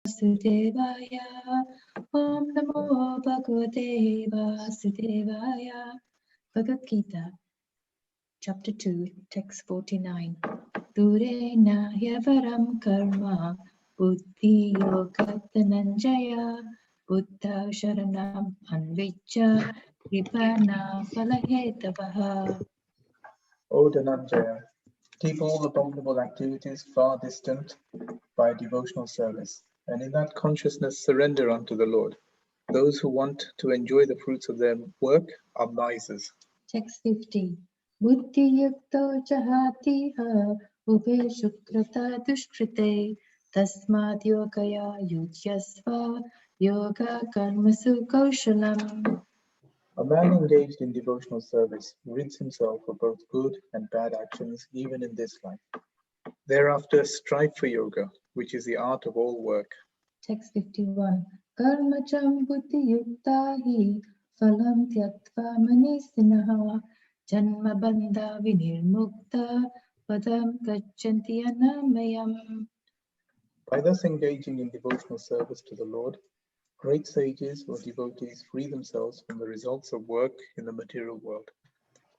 Vasudevaya. Om Namo Bhagavate Vasudevaya. Bhagavad Gita, Chapter 2, Text 49. Durena Yavaram Karma Buddhi Yoga Dhananjaya Buddha Sharanam Anvicha Kripana Phalahetabaha. O Dhananjaya, keep all abominable activities far distant by devotional service, and in that consciousness surrender unto the Lord. Those who want to enjoy the fruits of their work are misers. Text 50. Buddhi yukto jahatiha ube shukrata dushkrite tasmad yogaya yujyasva yoga karmasu kaushalam. A man engaged in devotional service rids himself of both good and bad actions even in this life. Thereafter strive for yoga, which is the art of all work. Text 51. Karmacham buddhi yukta hi phalam tyaktva manisinaha janma bandha vinirmukta padam gachanti anamayam. By thus engaging in devotional service to the Lord, great sages or devotees free themselves from the results of work in the material world.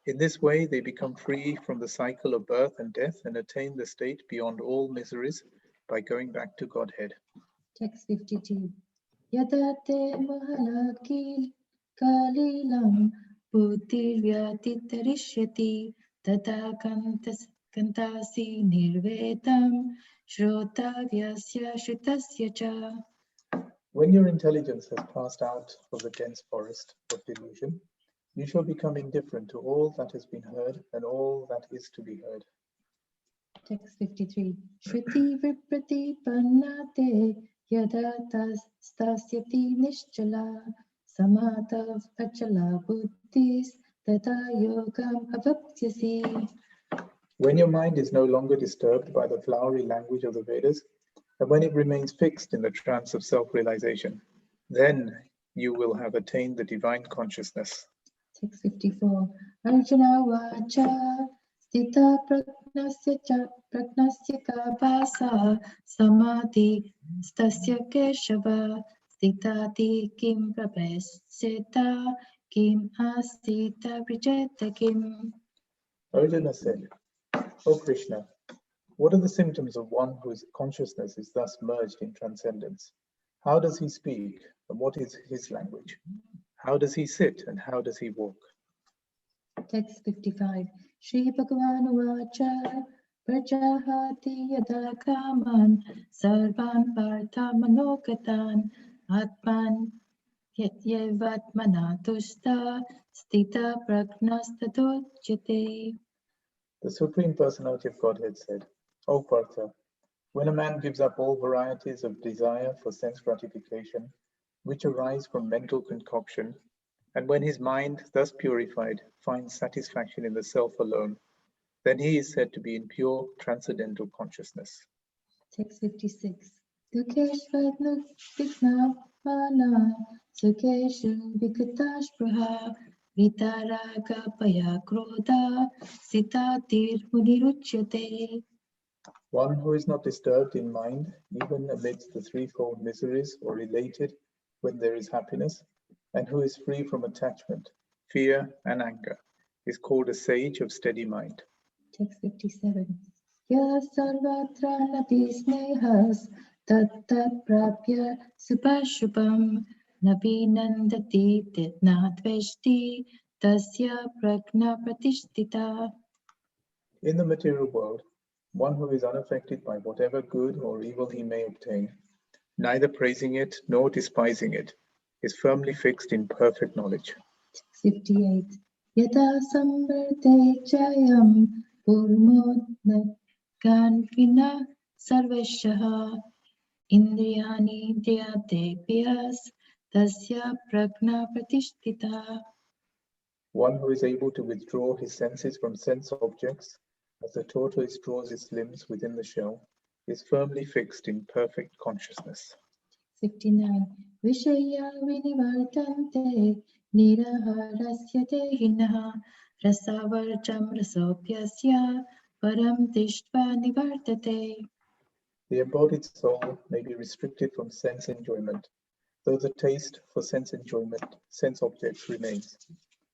In this way, they become free from the cycle of birth and death and attain the state beyond all miseries by going back to Godhead. Text 52. Yada te mahalakil kalilam buddhir vyatitarishyati tata kantasi nirvedam shrotavyasya shutasya cha. When your intelligence has passed out of the dense forest of delusion, you shall become indifferent to all that has been heard and all that is to be heard. Text 53. Shruti viprati pannate yada stasyati nischala samatav achala buddhis tata yogam avapsyasi. When your mind is no longer disturbed by the flowery language of the Vedas, and when it remains fixed in the trance of self-realization, then you will have attained the divine consciousness. Text 54. Arjuna vacha stita pragnasya ka basa samadhi stasya keshava stitati kim prapeseta kim asita vijeta kim. Arjuna said, O Krishna, what are the symptoms of one whose consciousness is thus merged in transcendence? How does he speak, and what is his language? How does he sit, and how does he walk? Text 55. Shri Bhagavan Vacha Prajahati Yada Kaman Sarvan Partha Manokatan Atman Yatyevatmana Tushta Stita Pragnastadojyate. The Supreme Personality of Godhead said, O Partha, when a man gives up all varieties of desire for sense gratification, which arise from mental concoction, and when his mind, thus purified, finds satisfaction in the self alone, then he is said to be in pure transcendental consciousness. Text 56. Dukeshvat Vignapana Sukeshu Vikatashpraha Vitaraga Paya Krodha Sitatir Muniruchyate. One who is not disturbed in mind, even amidst the threefold miseries, or elated when there is happiness, and who is free from attachment, fear, and anger, is called a sage of steady mind. Text 57. Ya sarvatra napi snehas tat prapya subhashubham napi nandati titnatveshti tasya prajna pratishtita. In the material world, one who is unaffected by whatever good or evil he may obtain, neither praising it nor despising it, is firmly fixed in perfect knowledge. 58. Yata samvarte jayam purmodna ganvina sarvashaha indriyani indriyate piyas tasya prajna pratishtita. One who is able to withdraw his senses from sense objects, as the tortoise draws its limbs within the shell, is firmly fixed in perfect consciousness. 59. Vishaya vinivartante niraharasya tehinaha rasavarjam rasopyasya param tishtva nivartate. The embodied soul may be restricted from sense enjoyment, though the taste for sense enjoyment, sense objects remains.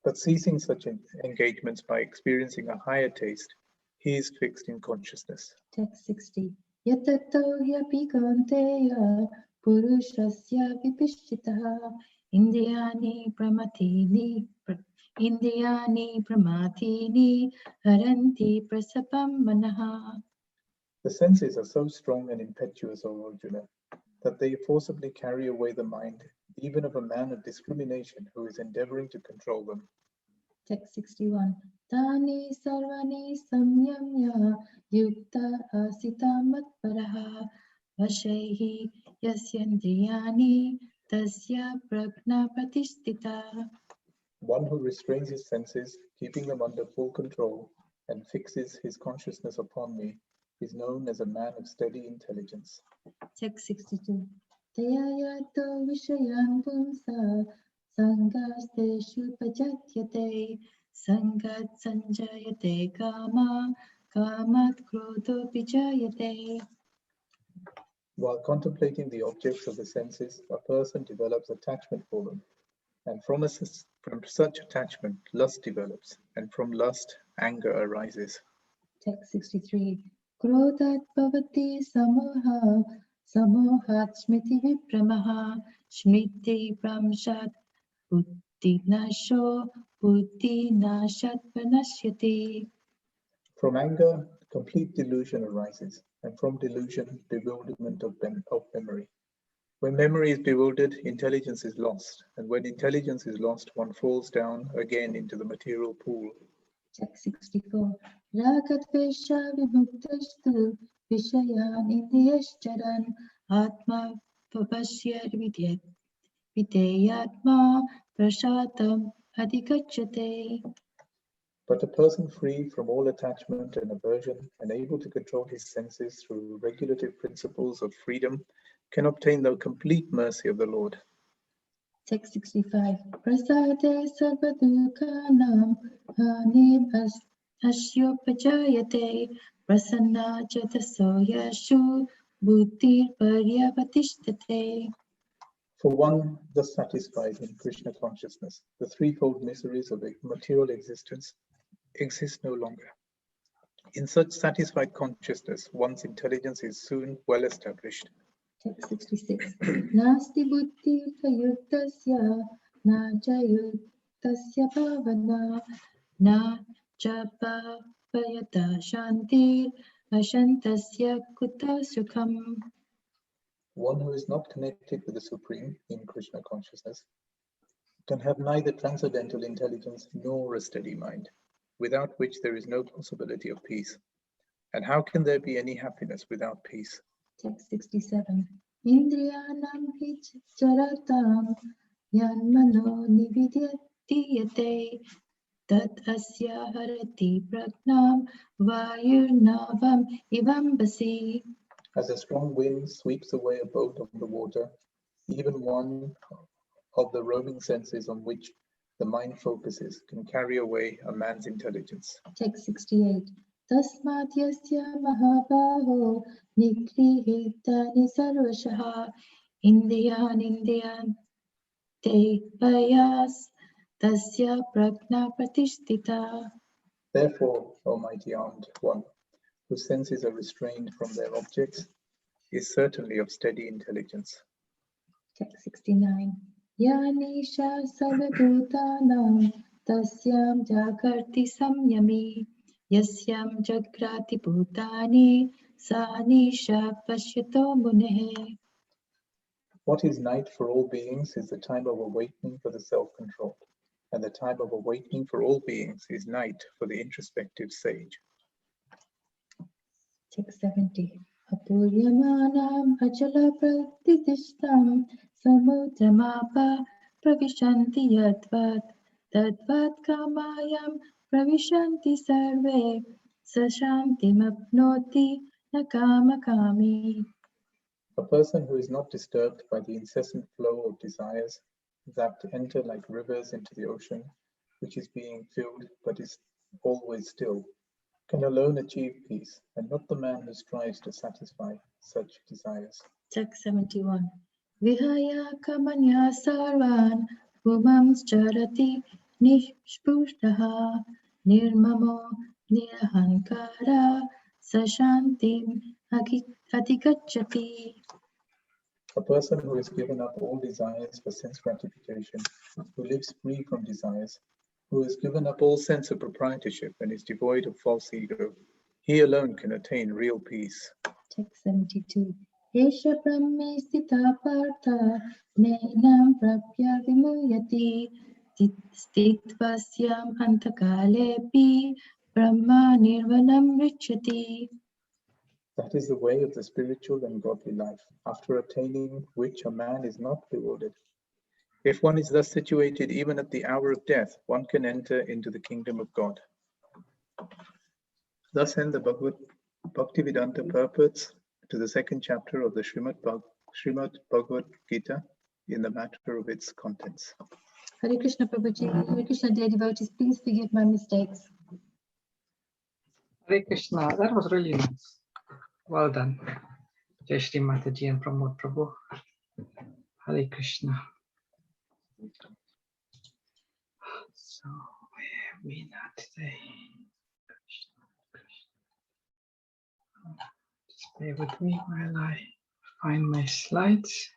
But ceasing such engagements by experiencing a higher taste, he is fixed in consciousness. Text 60. Yatato hyapi kaunteya purushasya vipishchitaha indriyani pramatini haranti prasapam manaha. The senses are so strong and impetuous, O Arjuna, that they forcibly carry away the mind, even of a man of discrimination who is endeavoring to control them. Text 61. Tani sarvani samyamya yukta asita matparaha vashehi yasyandriyani tasya prajna pratisthita. One who restrains his senses, keeping them under full control, and fixes his consciousness upon me, is known as a man of steady intelligence. Text 62. Tayayato vishayan pumsa sangasteshu pajatyate sangat sanjayate kama kamat krodho vijayate. While contemplating the objects of the senses, a person develops attachment for them, and from such attachment, lust develops, and from lust, anger arises. Text 63. Krodhat bhavati samoha samohat smriti vipramaha smriti pramshat buddhi nasho buddhi nashat pranashyati. From anger, complete delusion arises, and from delusion, bewilderment of memory. When memory is bewildered, intelligence is lost, and when intelligence is lost, one falls down again into the material pool. Text 64. Ragadvesha vimuktashtu vishayan indriyashcharan atma papasya videyatma prashatam adhikachyate. But a person free from all attachment and aversion and able to control his senses through regulative principles of freedom can obtain the complete mercy of the Lord. Text 65. Prasade sarvadukhanam hanim asyopajayate prasanna chataso yashu buddhir paryavatishtate. For one thus satisfied in Krishna consciousness, the threefold miseries of material existence exist no longer. In such satisfied consciousness, one's intelligence is soon well established. Text 66. Nasti buddhi yuktasya na cha yuktasya bhavana na cha payata shantir ashantasya kuta sukham. One who is not connected with the Supreme in Krishna consciousness can have neither transcendental intelligence nor a steady mind, without which there is no possibility of peace. And how can there be any happiness without peace? Text 67. Indriyanam hi charatam yanmano nividyate tat asya harati pragnam vayurnavam ivambasi. As a strong wind sweeps away a boat on the water, even one of the roaming senses on which the mind focuses can carry away a man's intelligence. Text 68. Tasmat yasya mahabaho nikrihitani sarvashaha indiyan te payas tasya prajna pratisthita. Therefore, O mighty armed one, whose senses are restrained from their objects, is certainly of steady intelligence. Text 69. Yanisha sarvabhutanam tasyam jagarti samyami yasyam jagrati bhutani sa nisha pashyato munehe. What is night for all beings is the time of awakening for the self-controlled, and the time of awakening for all beings is night for the introspective sage. Text 70. Apuryamanam achala pratitishtam samudramapa pravishanti yadvat tadvat kamayam pravishanti sarve sashantim apnoti nakamakami. A person who is not disturbed by the incessant flow of desires that enter like rivers into the ocean, which is being filled but is always still, can alone achieve peace, and not the man who strives to satisfy such desires. Text 71. Vihaya kamanya sarvan pumam charati nishpushtaha nirmamo nirahankara sashantim adhigacchati. A person who has given up all desires for sense gratification, who lives free from desires, who has given up all sense of proprietorship and is devoid of false ego, he alone can attain real peace. Text 72. Esha brahme sthita partha nenam prapya vimuyati stitvasyam antakalepi brahma nirvanam richati. That is the way of the spiritual and godly life, after attaining which a man is not bewildered. If one is thus situated, even at the hour of death, one can enter into the kingdom of God. Thus end the Bhaktivedanta purports to the second chapter of the Srimad Bhagavad Gita in the matter of its contents. Hare Krishna Prabhuji, Hare Krishna dear devotees, please forgive my mistakes. Hare Krishna, that was really nice. Well done. Jai Shri Mataji and Pramod Prabhu. Hare Krishna. So, where have we now today? Krishna, Krishna. Just bear with me while I find my slides.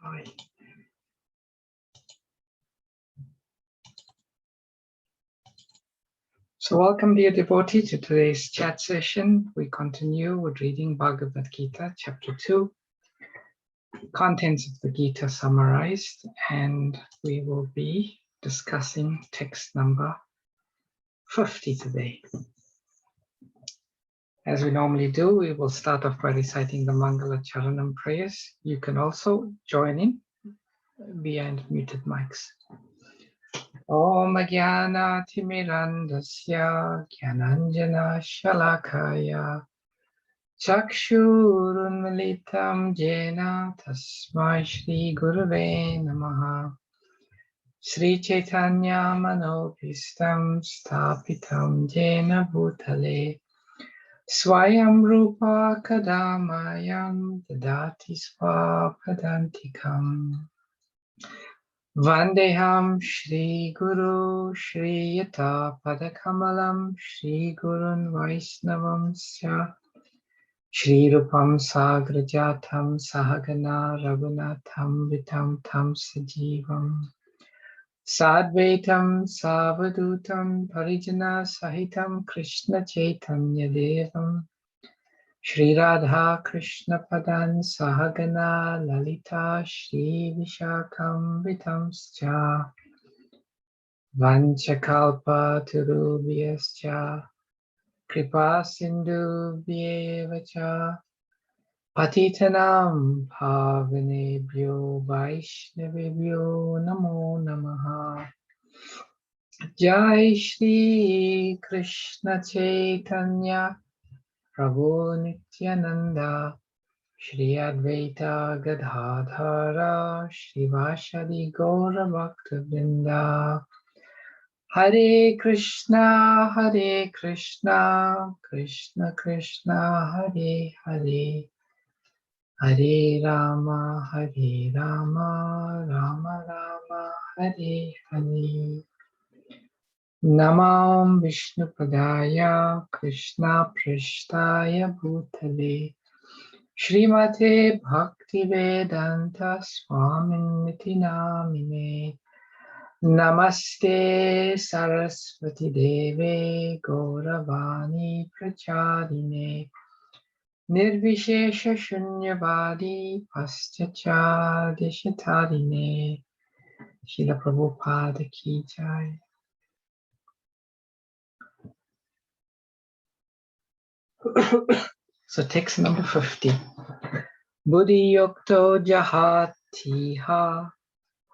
Sorry. So welcome dear devotee to today's chat session. We continue with reading Bhagavad Gita chapter 2. Contents of the Gita summarized, and we will be discussing text number 50 today. As we normally do, we will start off by reciting the Mangala Charanam prayers. You can also join in via muted mics. Om Jnana Timirandasya Jnananjana Shalakaya Chakshurunmilitam Jena Tasmai Shri Gurave Namaha Sri Chaitanya Manobhistam Stapitam Jena Bhutale Swayam Rupa Kadamayam Dadati Swapadantikam Vandeham Shri Guru Shri Yata Padakamalam Shri Gurun Vaisnavam Sya Shri Rupam Sagrajatam Sahagana Raghunatham Vitam Tam Sajivam Sadvaitam Savadutam Parijana Sahitam Krishna Chaitanya Devam Shri Radha Krishna Padan Sahagana Lalita Shri Vishakam Vitamscha Vanchakalpa Turubhyascha Kripa Sindhu Vyevacha Patitanam Pavanebhyo Vaishnavebhyo Namo Namaha Jai Shri Krishna Chaitanya Prabhu Nityananda Shri Advaita Gadadhara Shrivasadi Gaura Bhaktivinoda Hare Krishna Krishna Krishna Hare Hare Hare Rama Rama Rama Hare Hare Namam Vishnu Padaya Krishna Prishtaya Bhutale Srimate Bhaktivedanta Swaminiti Namine Namaste Saraswati Deve Gauravani Prachadine Nirvishesha Shunyavadi Paschacha Deshatadine Srila Prabhupada Ki Jai. So text number 50. Buddhi yokto jahatiha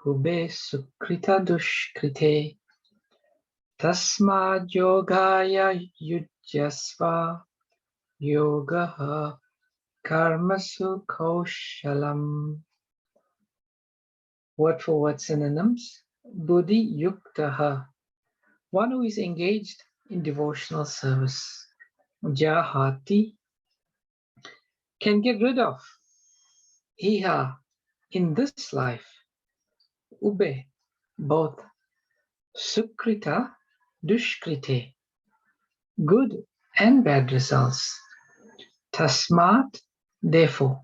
hube sukrita dushkrite tasma yogaya yujyasva yogaha Karmasu Kaushalam. Word for word synonyms. Buddhi Yuktaha. One who is engaged in devotional service. Jahati. Can get rid of. Iha. In this life. Ube. Both. Sukrita. Dushkrite. Good and bad results. Tasmat. Therefore.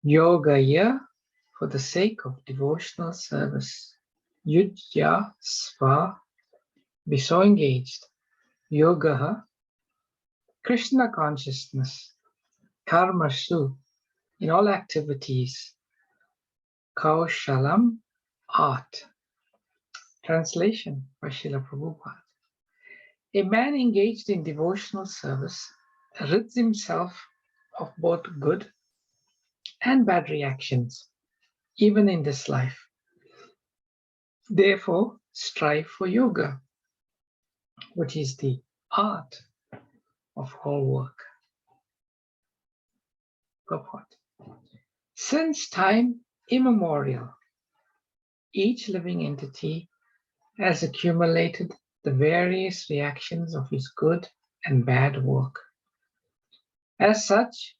Yogaya. For the sake of devotional service. Yujya Sva. Be so engaged. Yogaha. Krishna consciousness. Karmasu. In all activities. Kaushalam. Art. Translation by Srila Prabhupada. A man engaged in devotional service rids himself of both good and bad reactions, even in this life. Therefore, strive for yoga, which is the art of all work. Purport. Since time immemorial, each living entity has accumulated the various reactions of his good and bad work. As such,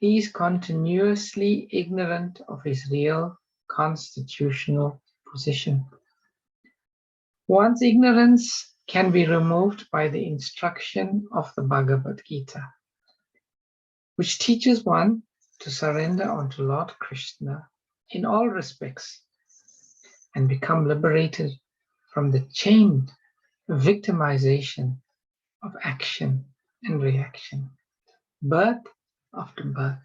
he is continuously ignorant of his real constitutional position. One's ignorance can be removed by the instruction of the Bhagavad Gita, which teaches one to surrender unto Lord Krishna in all respects and become liberated from the chained victimization of action and reaction, birth after birth.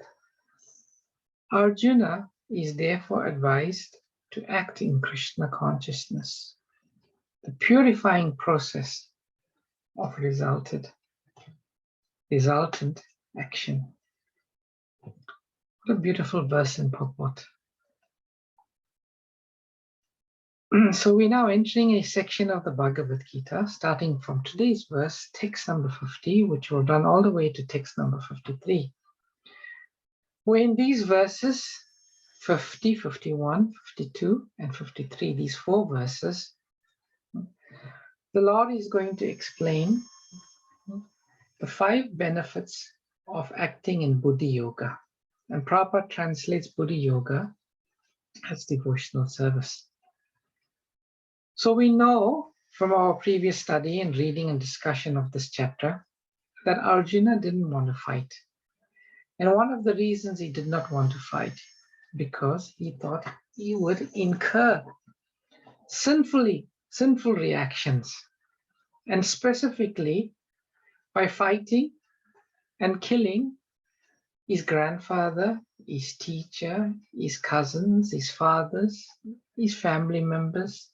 Arjuna is therefore advised to act in Krishna consciousness, the purifying process of resultant action. What a beautiful verse in purport. So we're now entering a section of the Bhagavad Gita, starting from today's verse, text number 50, which will run all the way to text number 53. Where in these verses, 50, 51, 52, and 53, these four verses, the Lord is going to explain the 5 benefits of acting in Buddhi Yoga. And Prabhupada translates Buddhi Yoga as devotional service. So we know from our previous study and reading and discussion of this chapter that Arjuna didn't want to fight. And one of the reasons he did not want to fight, because he thought he would incur sinful reactions. And specifically by fighting and killing his grandfather, his teacher, his cousins, his fathers, his family members.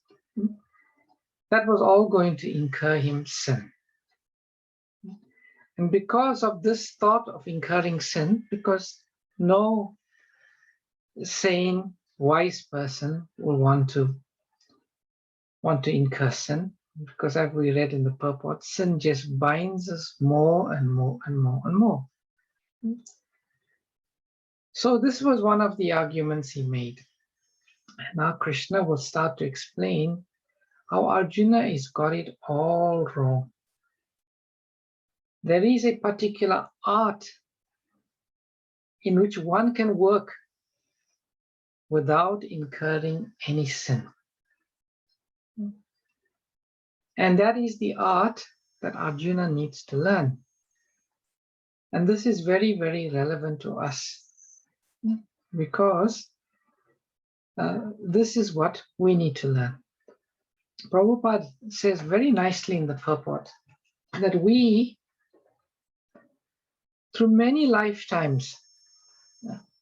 That was all going to incur him sin. And because of this thought of incurring sin, because no sane, wise person will want to incur sin, because as we read in the purport, sin just binds us more and more and more and more. So this was one of the arguments he made. Now Krishna will start to explain how Arjuna has got it all wrong. There is a particular art in which one can work without incurring any sin. And that is the art that Arjuna needs to learn. And this is very, very relevant to us because this is what we need to learn. Prabhupada says very nicely in the purport that we, through many lifetimes,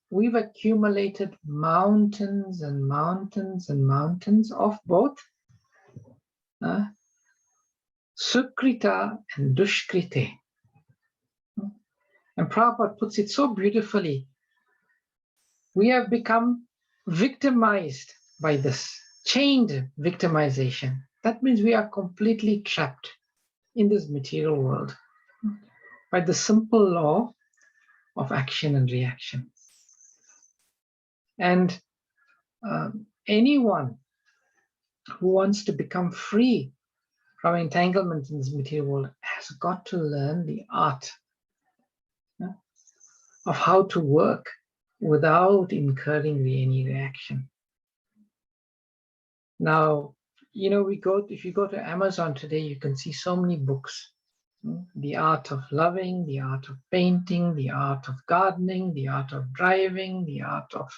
we've accumulated mountains and mountains and mountains of both Sukrita and Dushkrite. And Prabhupada puts it so beautifully. We have become victimized by this, chained victimization. That means we are completely trapped in this material world by the simple law of action and reaction. And anyone who wants to become free from entanglement in this material world has got to learn the art of how to work without incurring any reaction. Now, if you go to Amazon today, you can see so many books. The art of loving, the art of painting, the art of gardening, the art of driving, the art of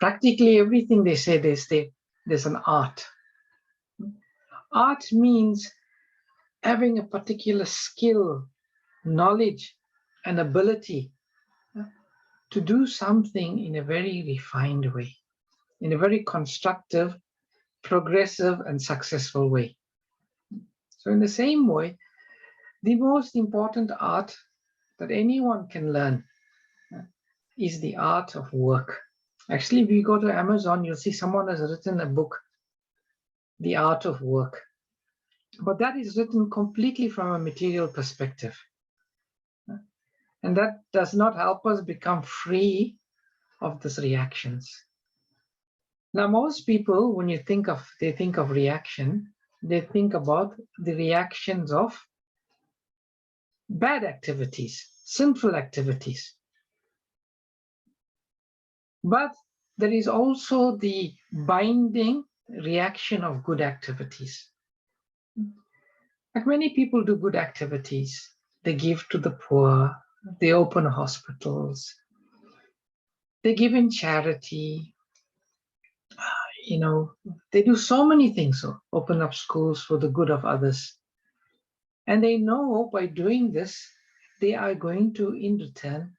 practically everything they say, there's an art. Art means having a particular skill, knowledge, and ability to do something in a very refined way, in a very constructive, progressive, and successful way. So in the same way, the most important art that anyone can learn is the art of work. Actually, if you go to Amazon, you'll see someone has written a book, The Art of Work. But that is written completely from a material perspective. And that does not help us become free of these reactions. Now, most people, when they think of reaction, they think about the reactions of bad activities, sinful activities. But there is also the binding reaction of good activities. Like many people do good activities. They give to the poor, they open hospitals, they give in charity, they do so many things, so open up schools for the good of others. And they know by doing this, they are going to, in return,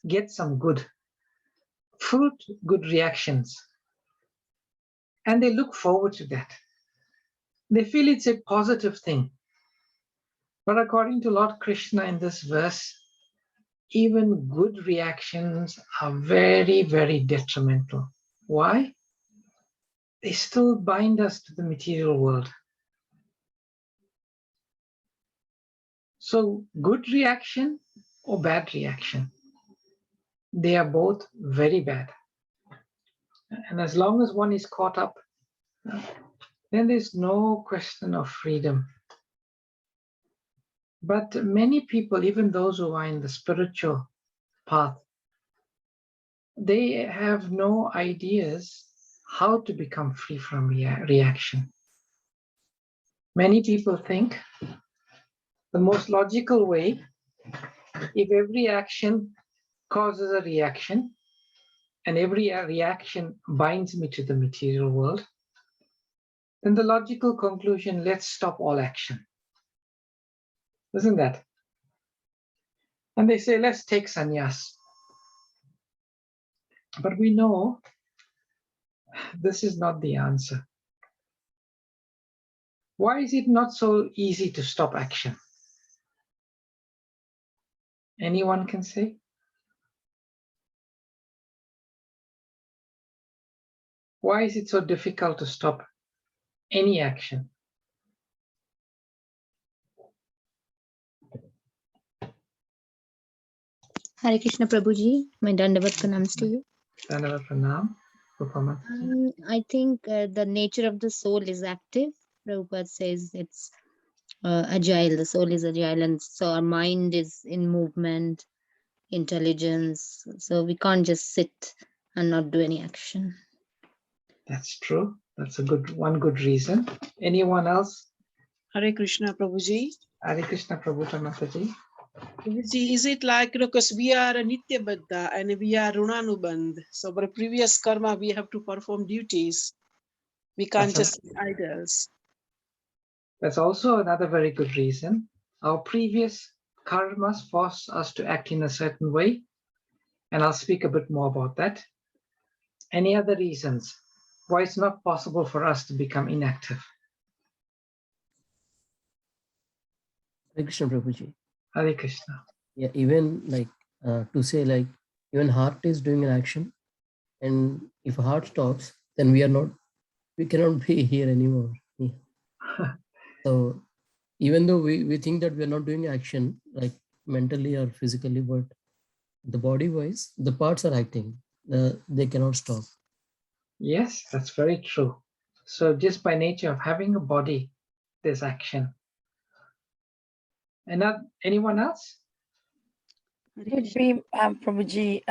get some good fruit, good reactions. And they look forward to that. They feel it's a positive thing. But according to Lord Krishna in this verse, even good reactions are very, very detrimental. Why? They still bind us to the material world. So good reaction or bad reaction, they are both very bad. And as long as one is caught up, then there's no question of freedom. But many people, even those who are in the spiritual path, they have no ideas how to become free from reaction. Many people think the most logical way, if every action causes a reaction and every reaction binds me to the material world, then the logical conclusion, let's stop all action. Isn't that? And they say, let's take sannyas. But we know this is not the answer. Why is it not so easy to stop action? Anyone can say? Why is it so difficult to stop any action? Hare Krishna Prabhuji, my Dandavat pranams to you. Dandavat pranam. I think the nature of the soul is active. Prabhupada says it's agile, the soul is agile, and so our mind is in movement, intelligence. So we can't just sit and not do any action. That's true. That's one good reason. Anyone else? Hare Krishna Prabhuji. Hare Krishna Prabhu Mataji. Prabhuji, is it like, because we are a Nitya Baddha and we are Runanubandh. So for previous karma, we have to perform duties. We can't just be idols. That's also another very good reason. Our previous karmas force us to act in a certain way. And I'll speak a bit more about that. Any other reasons why it's not possible for us to become inactive? Hare Krishna Prabhuji. Hare Krishna. Yeah, even like to say like even heart is doing an action, and if heart stops, then we cannot be here anymore. Yeah. So even though we think that we are not doing action, like mentally or physically, but the body wise, the parts are acting. They cannot stop. Yes, that's very true. So just by nature of having a body, there's action. And not anyone else? Would be, Prabhuji,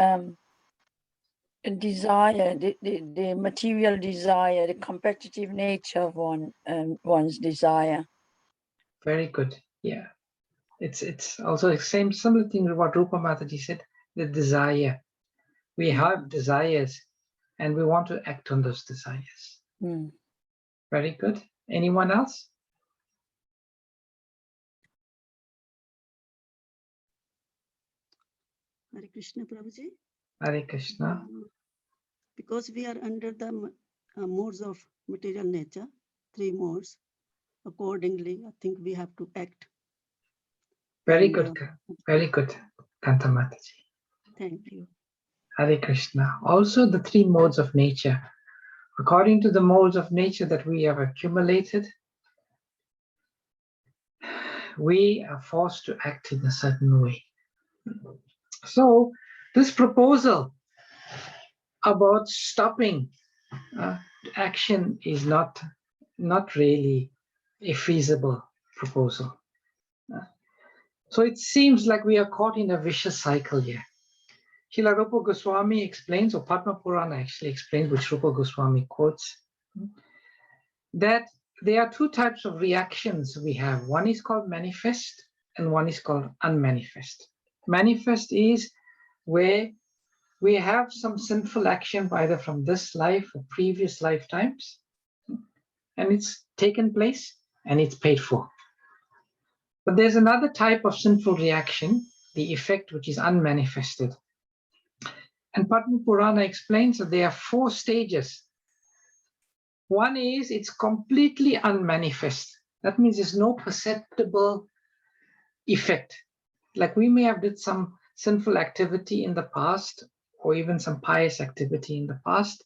desire, the material desire, the competitive nature of one's desire. Very good. Yeah. It's also the same similar thing with what Rupa Mataji said, the desire. We have desires and we want to act on those desires. Very good. Anyone else? Hare Krishna, Prabhuji. Hare Krishna. Because we are under the modes of material nature, 3 modes, accordingly, I think we have to act. Very And, good. Very good, Kanta Mataji. Thank you. Hare Krishna. Also the 3 modes of nature. According to the modes of nature that we have accumulated, we are forced to act in a certain way. So this proposal about stopping action is not really a feasible proposal. So it seems like we are caught in a vicious cycle here. Srila Rupa Goswami explains, or Padma Purana actually explains, which Rupa Goswami quotes, that there are 2 types of reactions we have. One is called manifest and one is called unmanifest. Manifest is where we have some sinful action either from this life or previous lifetimes, and it's taken place and it's paid for. But there's another type of sinful reaction, the effect which is unmanifested. And Padma Purana explains that there are 4 stages. One is it's completely unmanifest. That means there's no perceptible effect. Like we may have did some sinful activity in the past or even some pious activity in the past.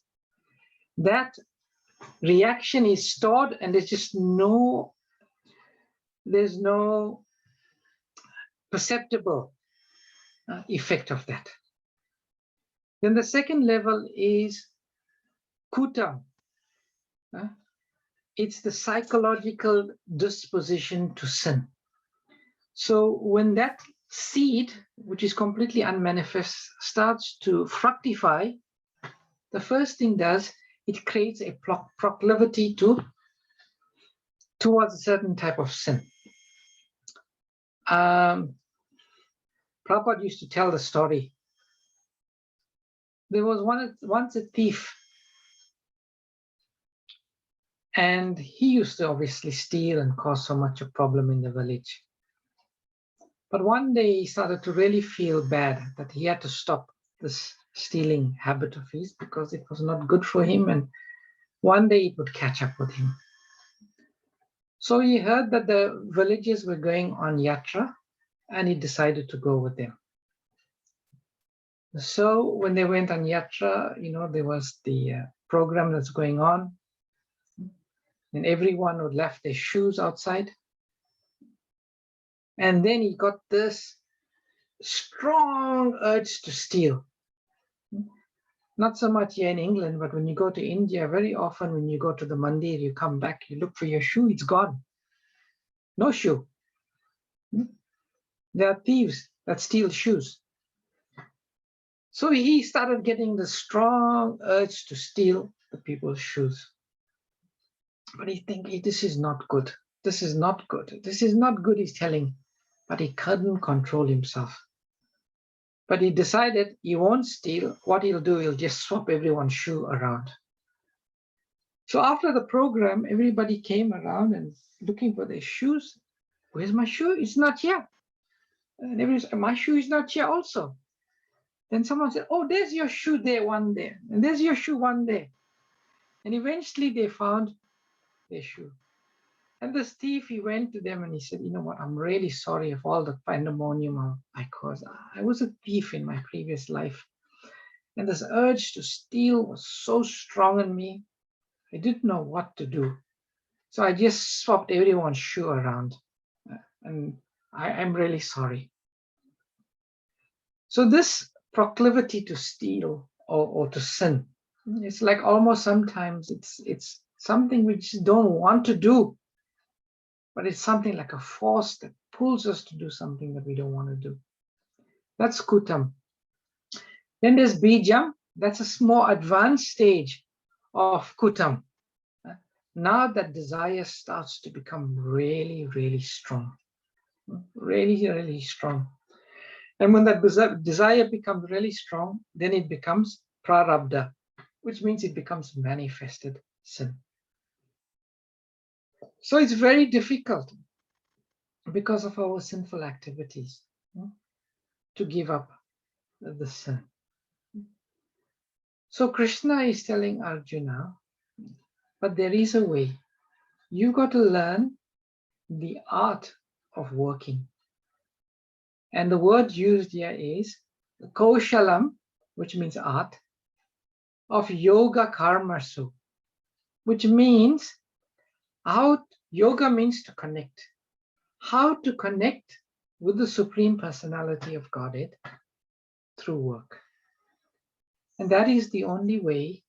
That reaction is stored and there's no perceptible effect of that. Then the second level is kutam. It's the psychological disposition to sin. So when that seed, which is completely unmanifest, starts to fructify, the first thing does, it creates a proclivity towards a certain type of sin. Prabhupada used to tell the story. There was once a thief, and he used to obviously steal and cause so much a problem in the village. But one day he started to really feel bad that he had to stop this stealing habit of his because it was not good for him, and one day it would catch up with him. So he heard that the villagers were going on yatra, and he decided to go with them. So when they went on yatra, there was the program that's going on, and everyone would left their shoes outside. And then he got this strong urge to steal. Not so much here in England, but when you go to India, very often when you go to the mandir, you come back, you look for your shoe, it's gone. No shoe. There are thieves that steal shoes. So he started getting the strong urge to steal the people's shoes. But he thinking, this is not good. This is not good. This is not good, he's telling. But he couldn't control himself. But he decided he won't steal. What he'll do, he'll just swap everyone's shoe around. So after the program, everybody came around and looking for their shoes. Where's my shoe? It's not here. And everybody said, my shoe is not here also. Then someone said, oh, there's your shoe there, one there. And there's your shoe, one there. And eventually they found their shoe. And this thief, he went to them and he said, you know what, I'm really sorry for all the pandemonium I caused. I was a thief in my previous life. And this urge to steal was so strong in me, I didn't know what to do. So I just swapped everyone's shoe around. And I'm really sorry. So this proclivity to steal or to sin, it's like almost sometimes it's something we just don't want to do, but it's something like a force that pulls us to do something that we don't want to do. That's kutam. Then there's bijam. That's a more advanced stage of kutam. Now that desire starts to become really, really strong. Really, really strong. And when that desire becomes really strong, then it becomes prarabdha, which means it becomes manifested sin. So it's very difficult because of our sinful activities to give up the sin. So Krishna is telling Arjuna, but there is a way. You got to learn the art of working. And the word used here is kaushalam, which means art, of yoga karmasu, which means how yoga means to connect. How to connect with the Supreme Personality of Godhead through work. And that is the only way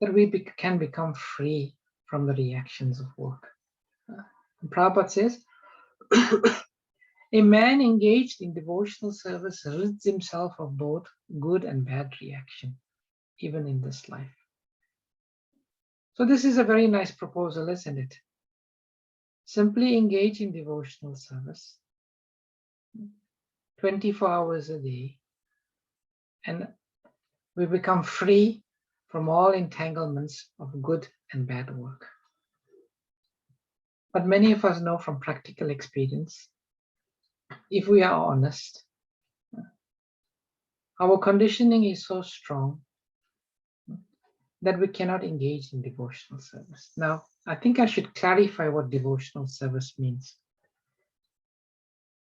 that we can become free from the reactions of work. Prabhupada says, a man engaged in devotional service rids himself of both good and bad reaction, even in this life. So this is a very nice proposal, isn't it? Simply engage in devotional service 24 hours a day, and we become free from all entanglements of good and bad work. But many of us know from practical experience, if we are honest, our conditioning is so strong that we cannot engage in devotional service. Now, I think I should clarify what devotional service means.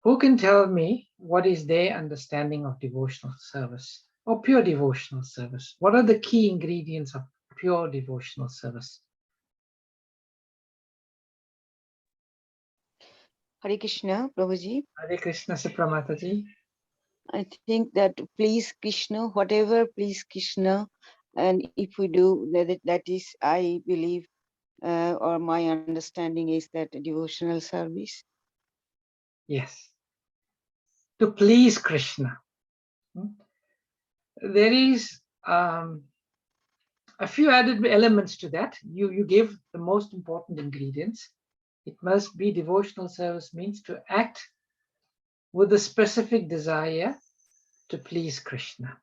Who can tell me what is their understanding of devotional service or pure devotional service? What are the key ingredients of pure devotional service? Hare Krishna, Prabhuji. Hare Krishna, Supramataji. I think that please Krishna, whatever please Krishna, and if we do that is, I believe, or my understanding is that devotional service. Yes. To please Krishna. There is a few added elements to that. You give the most important ingredients. It must be devotional service means to act with a specific desire to please Krishna.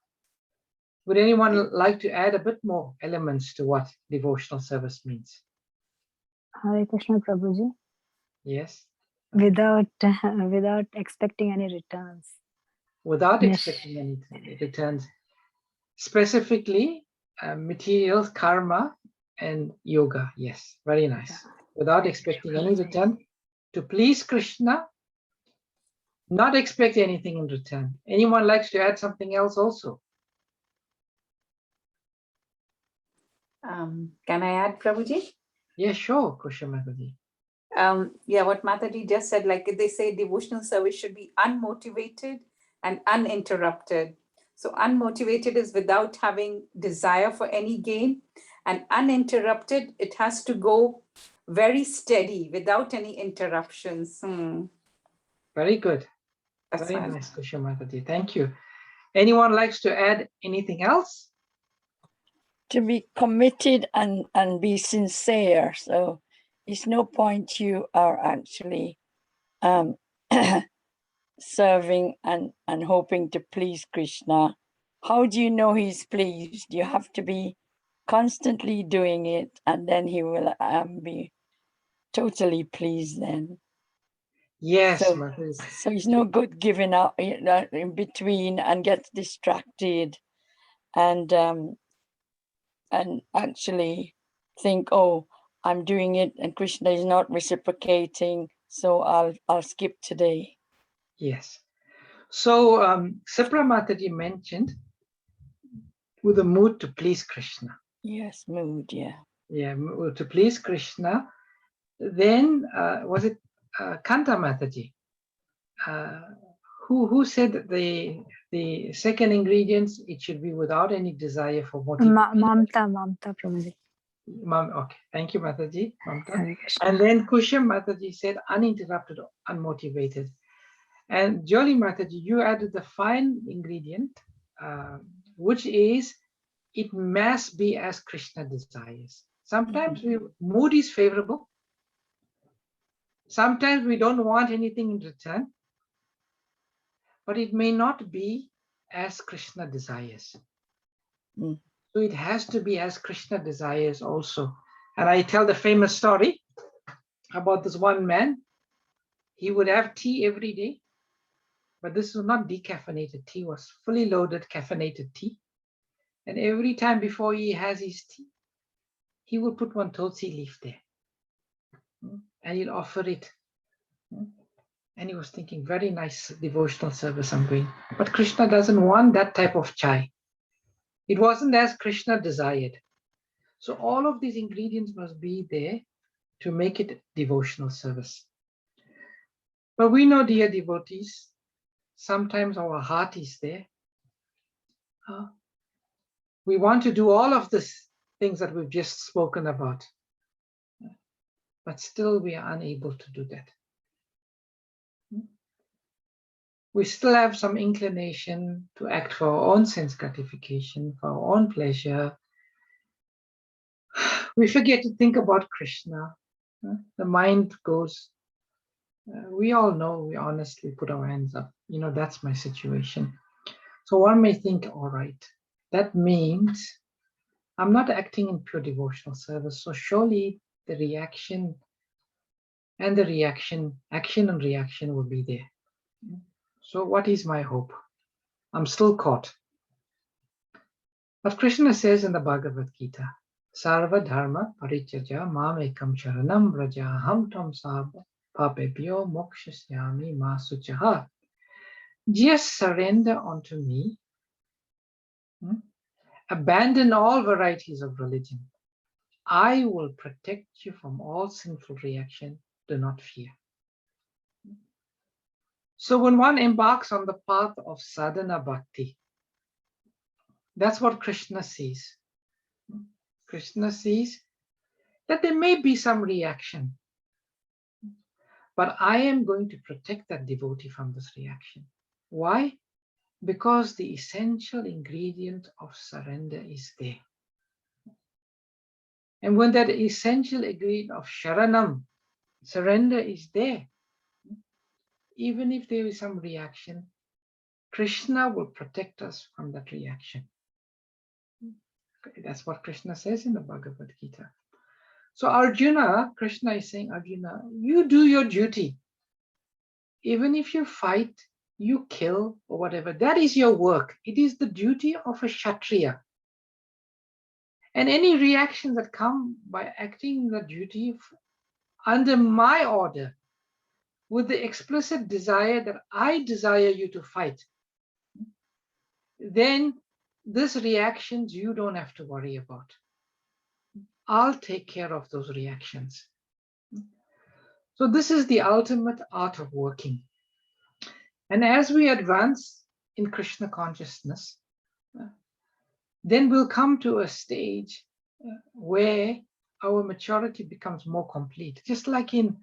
Would anyone like to add a bit more elements to what devotional service means? Hare Krishna, Prabhuji. Yes. Without expecting any returns. Without Yes. expecting any returns. Specifically, materials, karma, and yoga. Yes, very nice. Without expecting any return, to please Krishna, not expect anything in return. Anyone likes to add something else also? Can I add, Prabhuji? Yeah, sure, Kusha Mataji. Yeah, what Mataji just said, like they say devotional service should be unmotivated and uninterrupted. So unmotivated is without having desire for any gain, and uninterrupted, it has to go very steady without any interruptions. Very good. That's Very fine. nice, Kusha Mataji. Thank you. Anyone likes to add anything else? To be committed and be sincere. So it's no point you are actually serving and hoping to please Krishna. How do you know he's pleased? You have to be constantly doing it, and then he will be totally pleased then. Yes, So, Mataji. so it's no good giving up in between and get distracted and actually think, oh, I'm doing it and Krishna is not reciprocating, so I'll skip today. Yes. So Sapra Mataji mentioned with a mood to please Krishna. Yes, mood, yeah. Yeah, to please Krishna. Then was it Kanta Mataji who said that the second ingredients, it should be without any desire for motivation? Mamta Prabhuji. Okay, thank you, Mataji. Mamta. Hare Krishna. And then Kusham Mataji said uninterrupted, unmotivated. And Jolly Mataji, you added the fine ingredient, which is it must be as Krishna desires. Sometimes mood is favorable. Sometimes we don't want anything in return, but it may not be as Krishna desires. Mm. So it has to be as Krishna desires also. And I tell the famous story about this one man. He would have tea every day, but this was not decaffeinated tea, was fully loaded caffeinated tea. And every time before he has his tea, he would put one tulsi leaf there. And he'll offer it. And he was thinking, very nice devotional service I'm doing. But Krishna doesn't want that type of chai. It wasn't as Krishna desired. So all of these ingredients must be there to make it devotional service. But we know, dear devotees, sometimes our heart is there. We want to do all of these things that we've just spoken about, but still we are unable to do that. We still have some inclination to act for our own sense gratification, for our own pleasure. We forget to think about Krishna. The mind goes, we all know, we honestly put our hands up. You know, that's my situation. So one may think, all right, that means I'm not acting in pure devotional service. So surely the reaction and the reaction, action and reaction will be there. So what is my hope? I'm still caught. But Krishna says in the Bhagavad Gita, Sarva dharma parityaja mam ekam sharanam vraja ham tam sabha papebhyo mokshasyami ma suchaha. Just surrender unto me. Abandon all varieties of religion. I will protect you from all sinful reaction. Do not fear. So when one embarks on the path of sadhana bhakti, that's what Krishna sees. Krishna sees that there may be some reaction, but I am going to protect that devotee from this reaction. Why? Because the essential ingredient of surrender is there. And when that essential ingredient of sharanam, surrender, is there, even if there is some reaction, Krishna will protect us from that reaction. That's what Krishna says in the Bhagavad Gita. So Arjuna, Krishna is saying, Arjuna, you do your duty. Even if you fight, you kill or whatever, that is your work. It is the duty of a Kshatriya. And any reactions that come by acting the duty under my order, with the explicit desire that I desire you to fight, then these reactions you don't have to worry about. I'll take care of those reactions. So this is the ultimate art of working. And as we advance in Krishna consciousness, then we'll come to a stage where our maturity becomes more complete. Just like in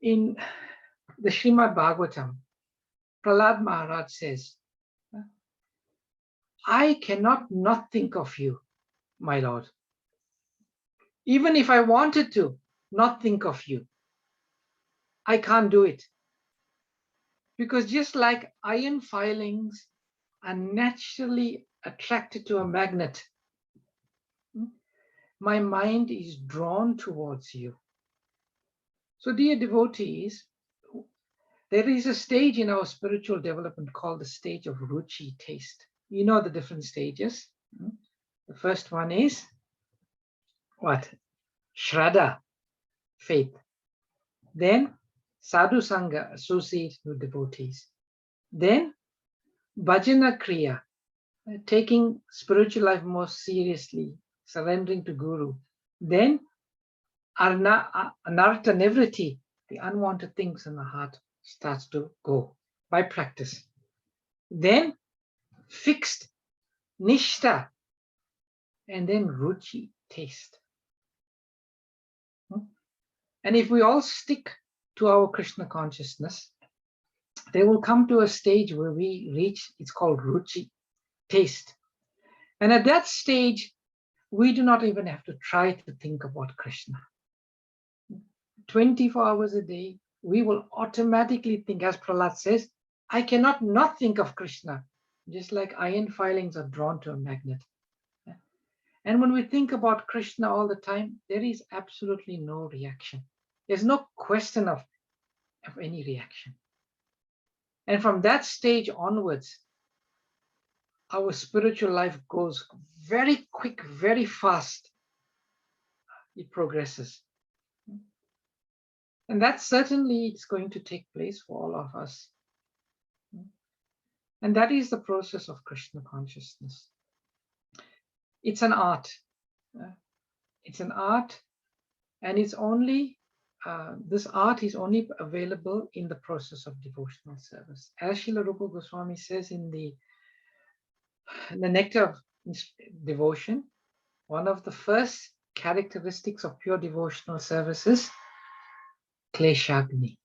the Srimad Bhagavatam, Prahlad Maharaj says, I cannot not think of you, my Lord. Even if I wanted to not think of you, I can't do it. Because just like iron filings are naturally attracted to a magnet, my mind is drawn towards you. So dear devotees, there is a stage in our spiritual development called the stage of ruchi, taste. You know the different stages. The first one is what? Shraddha, faith. Then sadhu sangha, associate with devotees. Then bhajana kriya, taking spiritual life more seriously, surrendering to Guru. Then anartha nivriti, the unwanted things in the heart starts to go. by practice. Then fixed, nishta, and then ruchi, taste. And if we all stick to our Krishna consciousness, they will come to a stage where we reach, it's called ruchi, taste. And at that stage, we do not even have to try to think about Krishna. 24 hours a day, we will automatically think, as Prahlad says, I cannot not think of Krishna, just like iron filings are drawn to a magnet. And when we think about Krishna all the time, there is absolutely no reaction. There's no question of any reaction. And from that stage onwards, our spiritual life goes very quick, very fast. It progresses. And that certainly is going to take place for all of us. And that is the process of Krishna consciousness. It's an art. It's an art, and it's only, this art is only available in the process of devotional service. As Srila Rupa Goswami says in the Nectar of Devotion, one of the first characteristics of pure devotional service is kleshagni.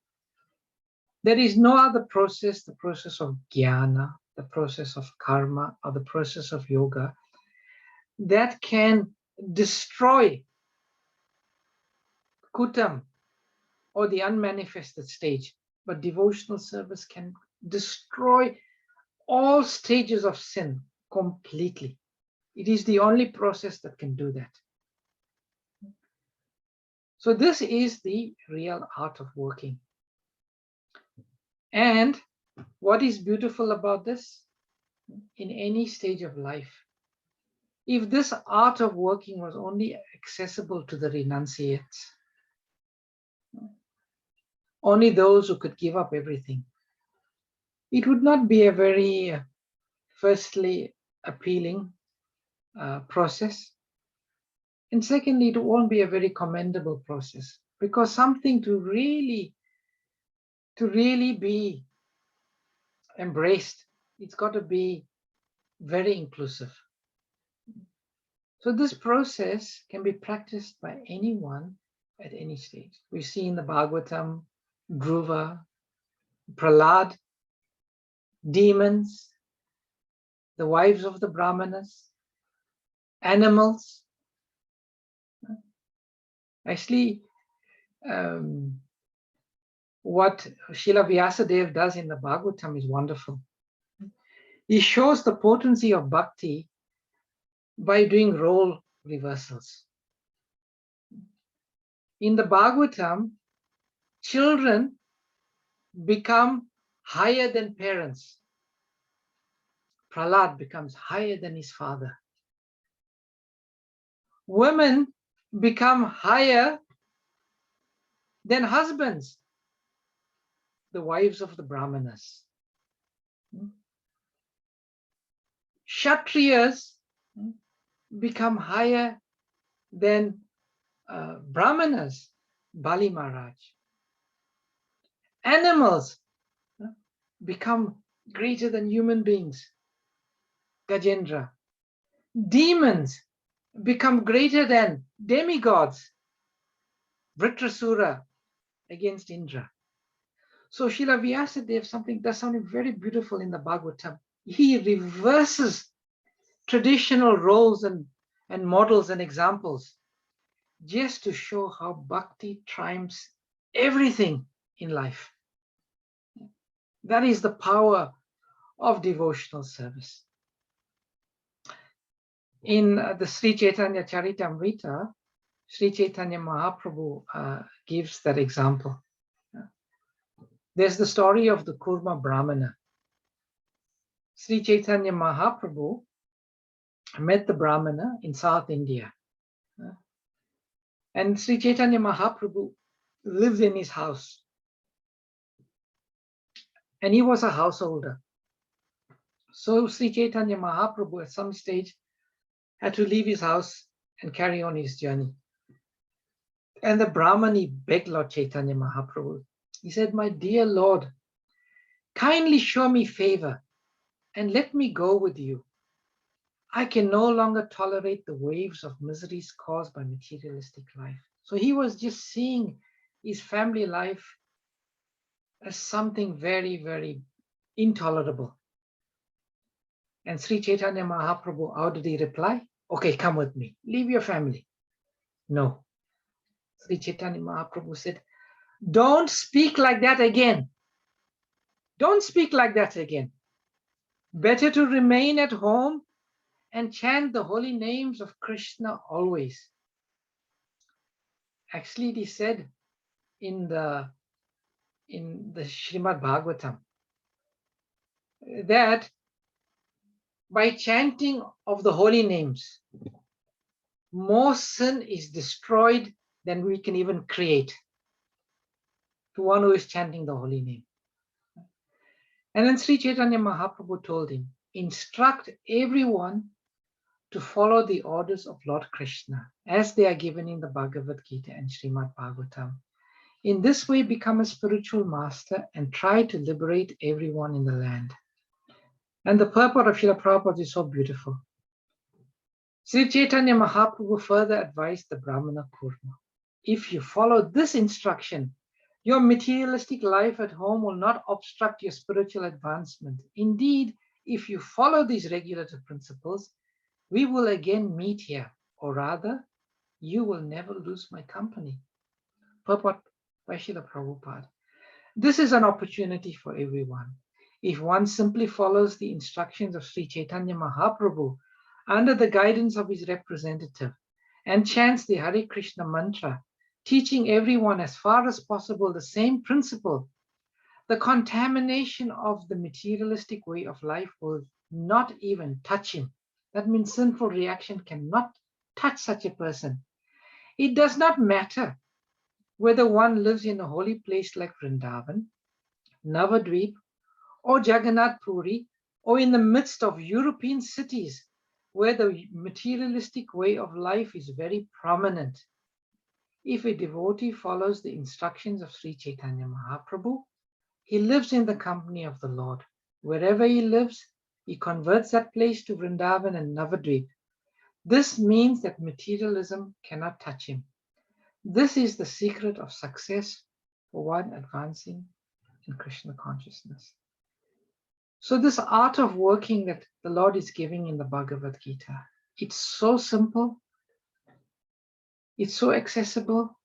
There is no other process, the process of jnana, the process of karma, or the process of yoga, that can destroy kutam, or the unmanifested stage. But devotional service can destroy all stages of sin completely. It is the only process that can do that. So this is the real art of working. And what is beautiful about this? In any stage of life, if this art of working was only accessible to the renunciates, only those who could give up everything, it would not be a very, firstly, appealing process. And secondly, it won't be a very commendable process, because something to really be embraced, it's got to be very inclusive. So this process can be practiced by anyone at any stage. We see in the Bhagavatam, Dhruva, Prahlad, demons, the wives of the Brahmanas, animals. Actually, what Srila Vyasadeva does in the Bhagavatam is wonderful. He shows the potency of bhakti by doing role reversals. In the Bhagavatam, children become higher than parents. Prahlad becomes higher than his father. Women become higher than husbands, the wives of the Brahmanas. Kshatriyas become higher than Brahmanas, Bali Maharaj. Animals become greater than human beings, Gajendra. Demons become greater than demigods, Vritrasura against Indra. So Srila Vyasadeva does something very beautiful in the Bhagavatam. He reverses traditional roles and models and examples just to show how bhakti triumphs everything in life. That is the power of devotional service. In the Sri Chaitanya Charitamrita, Sri Chaitanya Mahaprabhu gives that example. There's the story of the Kurma Brahmana. Sri Chaitanya Mahaprabhu met the Brahmana in South India. And Sri Chaitanya Mahaprabhu lived in his house. And he was a householder. So Sri Chaitanya Mahaprabhu at some stage had to leave his house and carry on his journey. And the Brahmani begged Lord Chaitanya Mahaprabhu. He said, "My dear Lord, kindly show me favor and let me go with you. I can no longer tolerate the waves of miseries caused by materialistic life. So he was just seeing his family life as something very, very intolerable. And Sri Chaitanya Mahaprabhu, how did he reply? Okay, come with me. Leave your family. No. Sri Chaitanya Mahaprabhu said, don't speak like that again. Don't speak like that again. Better to remain at home and chant the holy names of Krishna always. Actually, he said in the Srimad Bhagavatam that by chanting of the holy names, more sin is destroyed than we can even create to one who is chanting the holy name. And then Sri Chaitanya Mahaprabhu told him, instruct everyone to follow the orders of Lord Krishna as they are given in the Bhagavad Gita and Srimad Bhagavatam. In this way, become a spiritual master and try to liberate everyone in the land. And the purport of Srila Prabhupada is so beautiful. Sri Chaitanya Mahaprabhu further advised the Brahmana Kurma, if you follow this instruction, your materialistic life at home will not obstruct your spiritual advancement. Indeed, if you follow these regulative principles, we will again meet here, or rather, you will never lose my company. Purport by Srila Prabhupada. This is an opportunity for everyone. If one simply follows the instructions of Sri Chaitanya Mahaprabhu under the guidance of his representative and chants the Hare Krishna mantra, teaching everyone as far as possible the same principle, the contamination of the materialistic way of life will not even touch him. That means sinful reaction cannot touch such a person. It does not matter whether one lives in a holy place like Vrindavan, Navadvip, or Jagannath Puri, or in the midst of European cities where the materialistic way of life is very prominent. If a devotee follows the instructions of Sri Chaitanya Mahaprabhu, he lives in the company of the Lord. Wherever he lives, he converts that place to Vrindavan and Navadvip. This means that materialism cannot touch him. This is the secret of success for one advancing in Krishna consciousness. So this art of working that the Lord is giving in the Bhagavad Gita, it's so simple, it's so accessible,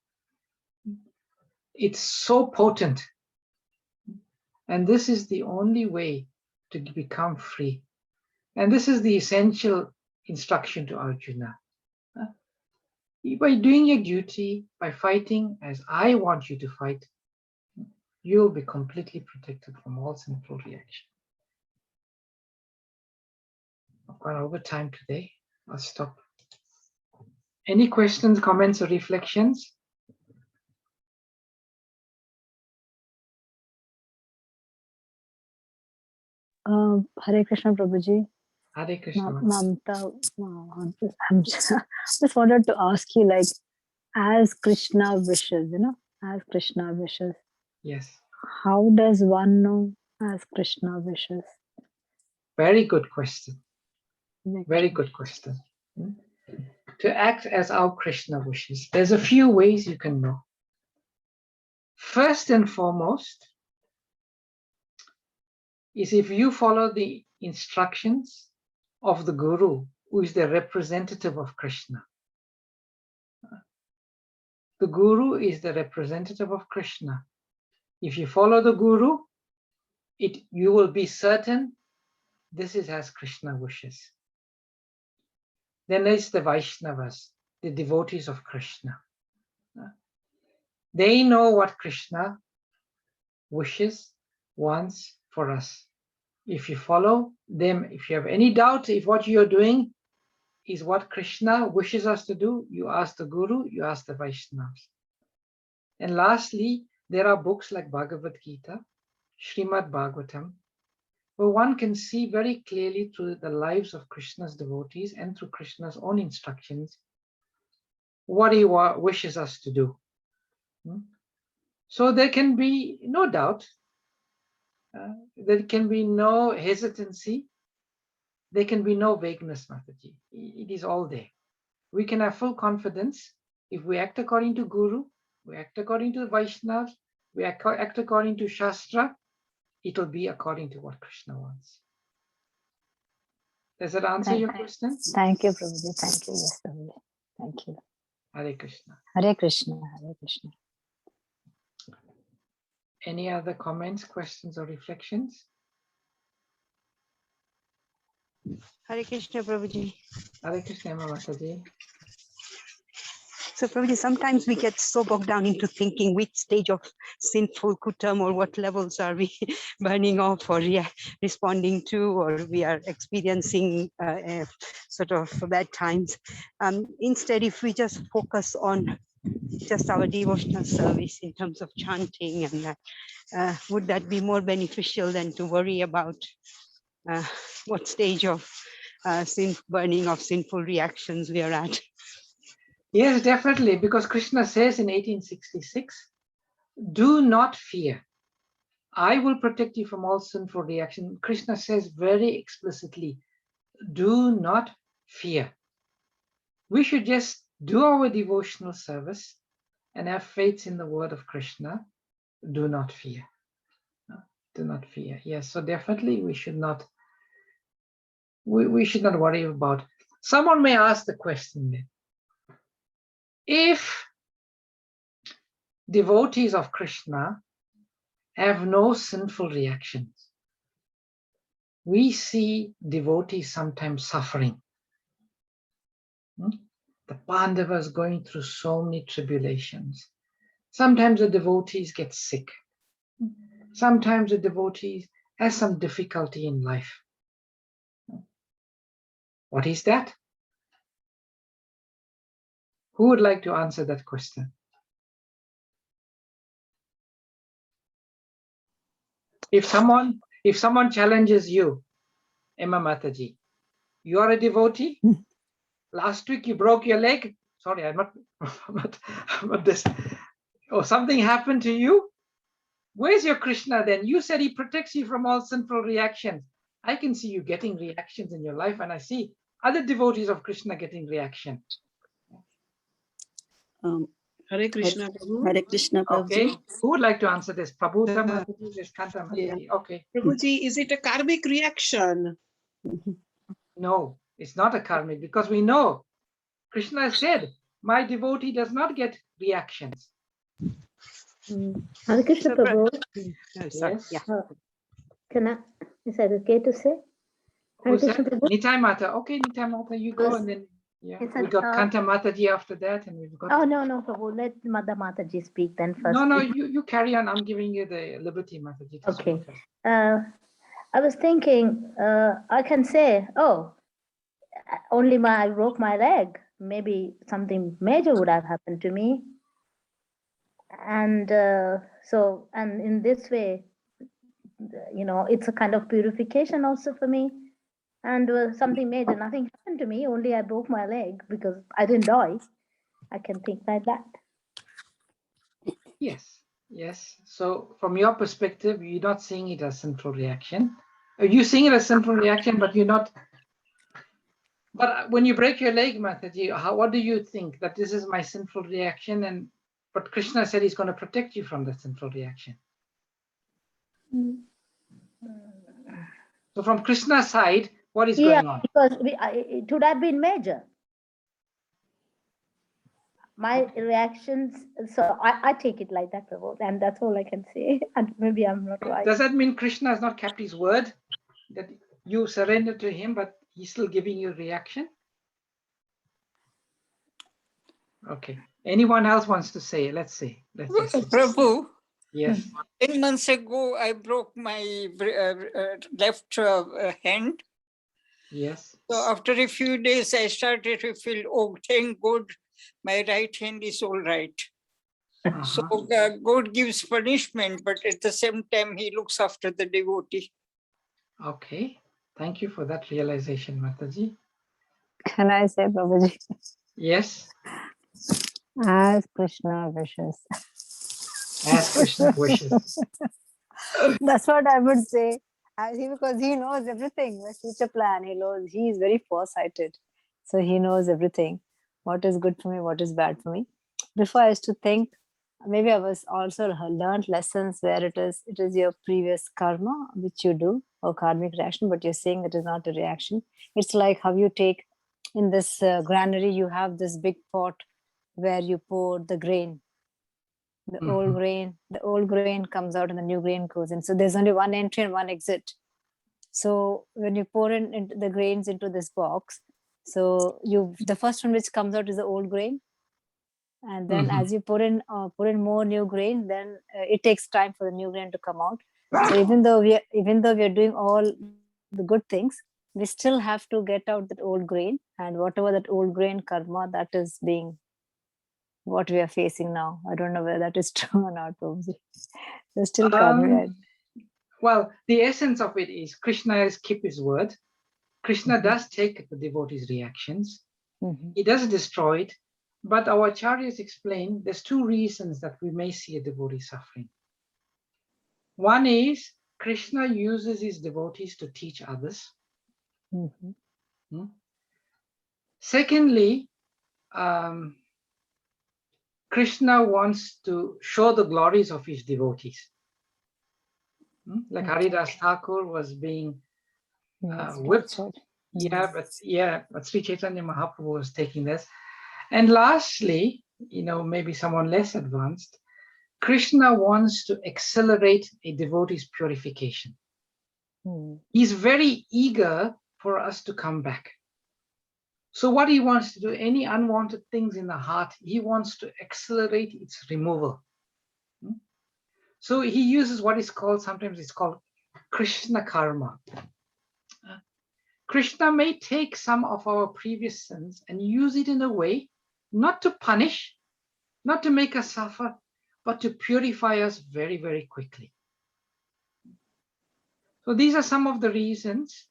it's so potent. And this is the only way to become free. And this is the essential instruction to Arjuna. By doing your duty, by fighting as I want you to fight, you'll be completely protected from all sinful reaction. I've gone over time today. I'll stop. Any questions, comments, or reflections? Hare Krishna, Prabhuji. Hare Krishna. Mamta, I'm just wanted to ask you, like, as Krishna wishes, as Krishna wishes. Yes. How does one know as Krishna wishes? Very good question. Very good question. To act as our Krishna wishes, there's a few ways you can know. First and foremost is if you follow the instructions of the Guru, who is the representative of Krishna. The Guru is the representative of Krishna. If you follow the Guru, you will be certain this is as Krishna wishes. Then there's the Vaishnavas, the devotees of Krishna. They know what Krishna wishes, wants for us. If you follow them, if you have any doubt if what you're doing is what Krishna wishes us to do, you ask the Guru, you ask the Vaishnavas. And lastly, there are books like Bhagavad Gita, Srimad Bhagavatam, where one can see very clearly through the lives of Krishna's devotees and through Krishna's own instructions what he wishes us to do. So there can be no doubt There can be no hesitancy. There can be no vagueness, Mataji. It is all there. We can have full confidence if we act according to Guru, we act according to the Vaishnavas, we act according to Shastra, it will be according to what Krishna wants. Does that answer your question? Thank you, Prabhuji. Thank you. Yes, Prabhuji. Thank you. Hare Krishna. Hare Krishna. Hare Krishna. Any other comments, questions, or reflections? Hare Krishna, Prabhuji. Hare Krishna, Mataji. So, Prabhuji, sometimes we get so bogged down into thinking which stage of sinful kutam or what levels are we burning off or responding to, or we are experiencing sort of bad times. Instead, if we just focus on just our devotional service in terms of chanting, and that, would that be more beneficial than to worry about what stage of burning of sinful reactions we are at? Yes, definitely, because Krishna says in 1866, do not fear. I will protect you from all sinful reaction. Krishna says very explicitly, do not fear. We should just do our devotional service and have faith in the word of Krishna. Do not fear. Do not fear. Yes, so definitely we should not worry about. Someone may ask the question then, if devotees of Krishna have no sinful reactions, we see devotees sometimes suffering. The Pandavas going through so many tribulations. Sometimes the devotees get sick. Sometimes the devotees have some difficulty in life. What is that? Who would like to answer that question? If someone challenges you, Emma Mataji, you are a devotee. Last week you broke your leg. Sorry, I'm not this. Or something happened to you. Where's your Krishna then? You said he protects you from all sinful reactions. I can see you getting reactions in your life, and I see other devotees of Krishna getting reaction. Hare Krishna, Prabhu. Hare Krishna, Prabhuji. Okay, who would like to answer this? Prabhu, Kanta Mataji. Okay. Prabhuji, is it a karmic reaction? No, it's not a karmic, because we know Krishna said, my devotee does not get reactions. Hare Krishna, Prabhu. Yes. Can I? Is that okay to say? Hare Krishna, Prabhu. Nitai Mata. Okay, Nitai Mata, you go, and then we got Kanta Mataji after that, and we've got. Oh no, Prabhu. Let Mother Mataji speak then first. No, you carry on. I'm giving you the liberty, Mataji. Okay. I was thinking, I can say, only I broke my leg. Maybe something major would have happened to me. And and in this way, it's a kind of purification also for me. And something major, nothing happened to me, only I broke my leg because I didn't die. I can think like that. Yes. So from your perspective, you're not seeing it as sinful reaction. You're seeing it as sinful reaction, but you're not. But when you break your leg, Mataji, what do you think? That this is my sinful reaction, but Krishna said he's going to protect you from that sinful reaction. So from Krishna's side, what is going on? Because it would have been major. My reactions, so I take it like that, Prabhu, and that's all I can say. And maybe I'm not right. Does that mean Krishna has not kept his word? That you surrender to him, but he's still giving you reaction? Okay. Anyone else wants to say? Let's see. Prabhu. Yes. 10 months ago, I broke my left hand. Yes. So after a few days, I started to feel, thank God, my right hand is all right. So God gives punishment, but at the same time, he looks after the devotee. Okay. Thank you for that realization, Mataji. Can I say, Prabhuji? Yes. As Krishna wishes. As Krishna wishes. That's what I would say. Because he knows everything, my future plan. He is very foresighted. So he knows everything. What is good for me, what is bad for me. Before I used to think, maybe I was also learned lessons where it is your previous karma which you do, or karmic reaction, but you're saying it is not a reaction. It's like how you take in this granary, you have this big pot where you pour the grain. The old grain comes out and the new grain goes in. So there's only one entry and one exit. So when you pour in the grains into this box, so the first one which comes out is the old grain, and then as you put in more new grain, then it takes time for the new grain to come out. So even though we are doing all the good things, we still have to get out that old grain, and whatever that old grain karma, that is being what we are facing now. I don't know whether that is true or not, Prabhuji. There's still karma. Well, the essence of it is Krishna has kept his word. Krishna does take the devotees' reactions. He does destroy it. But our acharyas explain there's two reasons that we may see a devotee suffering. One is Krishna uses his devotees to teach others. Secondly, Krishna wants to show the glories of his devotees. Like Haridas Thakur was being whipped. But Sri Chaitanya Mahaprabhu was taking this. And lastly, maybe someone less advanced, Krishna wants to accelerate a devotee's purification. He's very eager for us to come back. So what he wants to do, any unwanted things in the heart, he wants to accelerate its removal. So he uses what is called, sometimes it's called Krishna karma. Krishna may take some of our previous sins and use it in a way not to punish, not to make us suffer, but to purify us very, very quickly. So these are some of the reasons.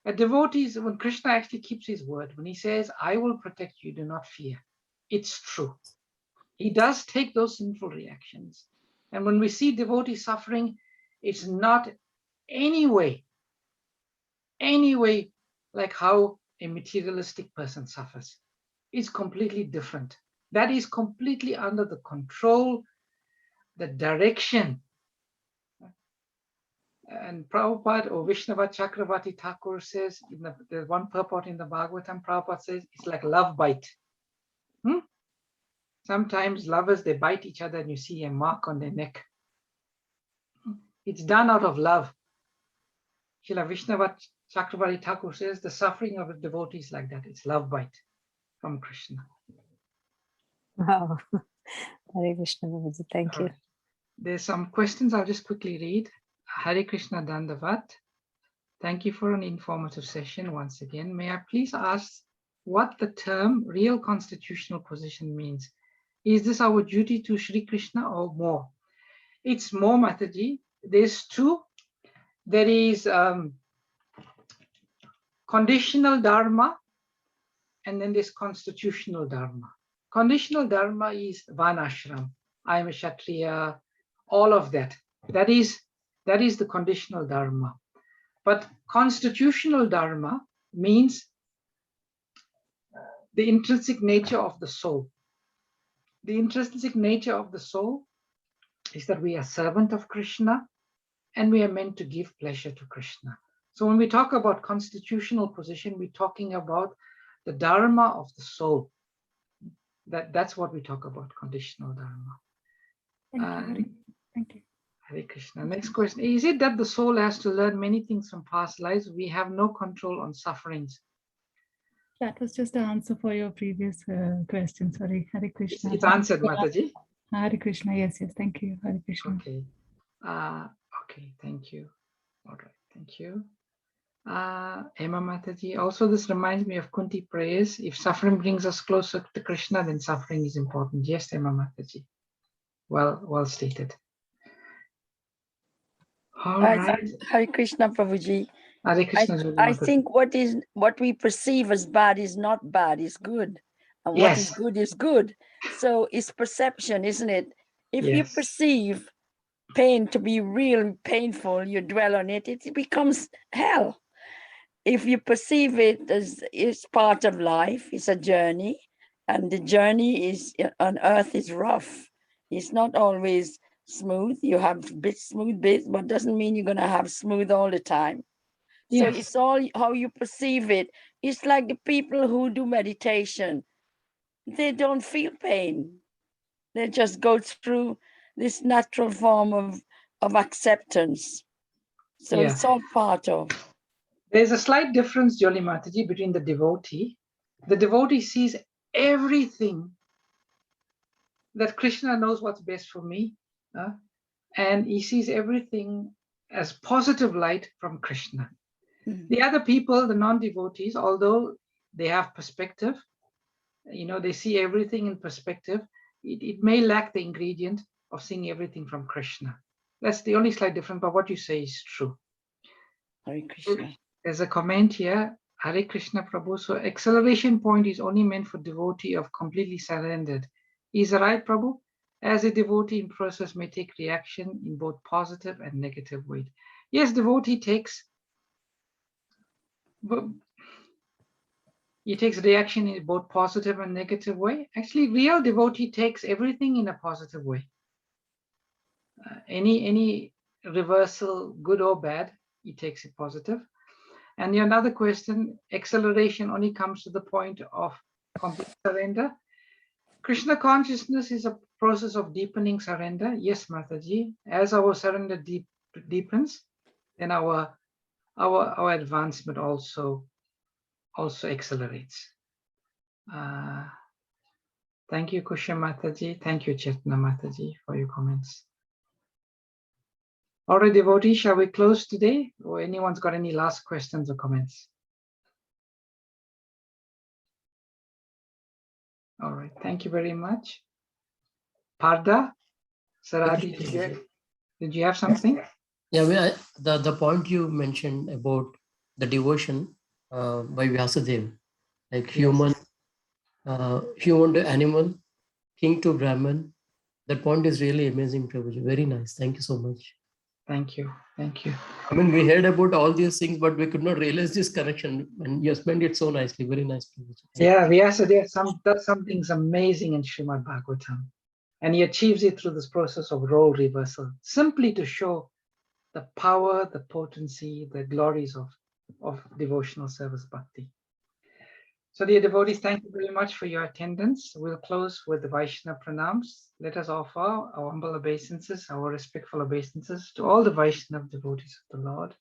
A devotee, when Krishna actually keeps his word, when he says, I will protect you, do not fear, it's true. He does take those sinful reactions. And when we see devotees suffering, it's not any way like how a materialistic person suffers. It's completely different. That is completely under the control, the direction. And Prabhupada or Vishnava Chakravarti Thakur says, there's one purport in the Bhagavatam, Prabhupada says, it's like love bite. Sometimes lovers, they bite each other and you see a mark on their neck. It's done out of love. Srila Vishnava Chakravarti Thakur says, the suffering of a devotee is like that. It's love bite from Krishna. Wow. Hare Krishna, Prabhuji. Thank you. There's some questions I'll just quickly read. Hare Krishna Dandavat. Thank you for an informative session once again. May I please ask what the term real constitutional position means? Is this our duty to Sri Krishna or more? It's more, Mataji. There's two. There is conditional dharma, and then there's constitutional dharma. Conditional dharma is Varnashram. I am a Kshatriya, all of that. That is the conditional dharma. But constitutional dharma means the intrinsic nature of the soul. The intrinsic nature of the soul is that we are servant of Krishna and we are meant to give pleasure to Krishna. So when we talk about constitutional position, we're talking about the dharma of the soul. That's what we talk about, conditional dharma. Thank you. Hare Krishna. Next question. Is it that the soul has to learn many things from past lives? We have no control on sufferings. That was just the answer for your previous question. Sorry, Hare Krishna. It's answered, Mataji. Hare Krishna. Yes. Thank you, Hare Krishna. Okay. Okay. Thank you. All right. Thank you. Emma Mataji. Also, this reminds me of Kunti prayers. If suffering brings us closer to Krishna, then suffering is important. Yes, Emma Mataji. Well stated. All right. Hare Krishna, Prabhuji. Hare Krishna, I think what we perceive as bad is not bad, is good. And what is good is good. So it's perception, isn't it? If you perceive pain to be really painful, you dwell on it, it becomes hell. If you perceive it as it's part of life, it's a journey, and the journey is on earth is rough. It's not always smooth. You have smooth bits, but doesn't mean you're going to have smooth all the time. So Yes. it's all how you perceive it. It's like the people who do meditation. They don't feel pain. They just go through this natural form of acceptance. So Yeah. it's all part of. There's a slight difference, Jolly Mataji, between the devotee. The devotee sees everything that Krishna knows what's best for me, and he sees everything as positive light from Krishna. The other people, the non-devotees, although they have perspective, they see everything in perspective, it may lack the ingredient of seeing everything from Krishna. That's the only slight difference, but what you say is true. Hare Krishna. There's a comment here, Hare Krishna Prabhu. So acceleration point is only meant for devotee of completely surrendered. Is that right, Prabhu? As a devotee in process may take reaction in both positive and negative way. Yes, devotee takes reaction in both positive and negative way. Actually, real devotee takes everything in a positive way. Any reversal, good or bad, he takes it positive. And the another question, acceleration only comes to the point of complete surrender. Krishna consciousness is a process of deepening surrender. Yes, Mataji, as our surrender deepens, then our advancement also accelerates. Thank you, Kusha Mataji. Thank you, Chetna Mataji, for your comments. All right, devotees, shall we close today? Or anyone's got any last questions or comments? All right, thank you very much. Parda, Saradi, did you have something? Yeah, the point you mentioned about the devotion by Vyasadeva, like human to animal, king to Brahman. That point is really amazing, Prabhuji. Very nice. Thank you so much. Thank you. Thank you. I mean, we heard about all these things, but we could not realize this connection. And you explained it so nicely. Very nice, Prabhuji. Yeah, Vyasadeva does something amazing in Srimad Bhagavatam. And he achieves it through this process of role reversal, simply to show the power, the potency, the glories of devotional service bhakti. So dear devotees, thank you very much for your attendance. We'll close with the Vaishnava pranams. Let us offer our humble obeisances, our respectful obeisances to all the Vaishnava devotees of the Lord,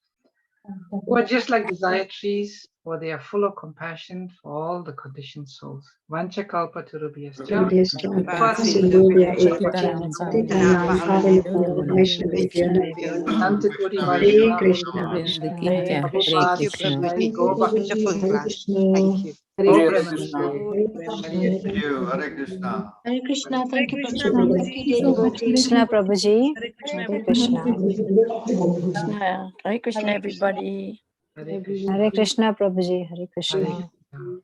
who are just like desire trees, for they are full of compassion for all the conditioned souls. Vancha kalpa turubhyascha. Santakoti Vaishnava. Thank you, Prabhu. Wonderful class. Thank you. Hare Krishna. Hare Krishna. Hare Thank you, Krishna, Prabhu. Prabhuji. Hare Krishna, Prabhuji. Hare Krishna. Hare Krishna, everybody. Hare Krishna. Hare Krishna, Prabhuji. Hare Krishna. Hare Krishna.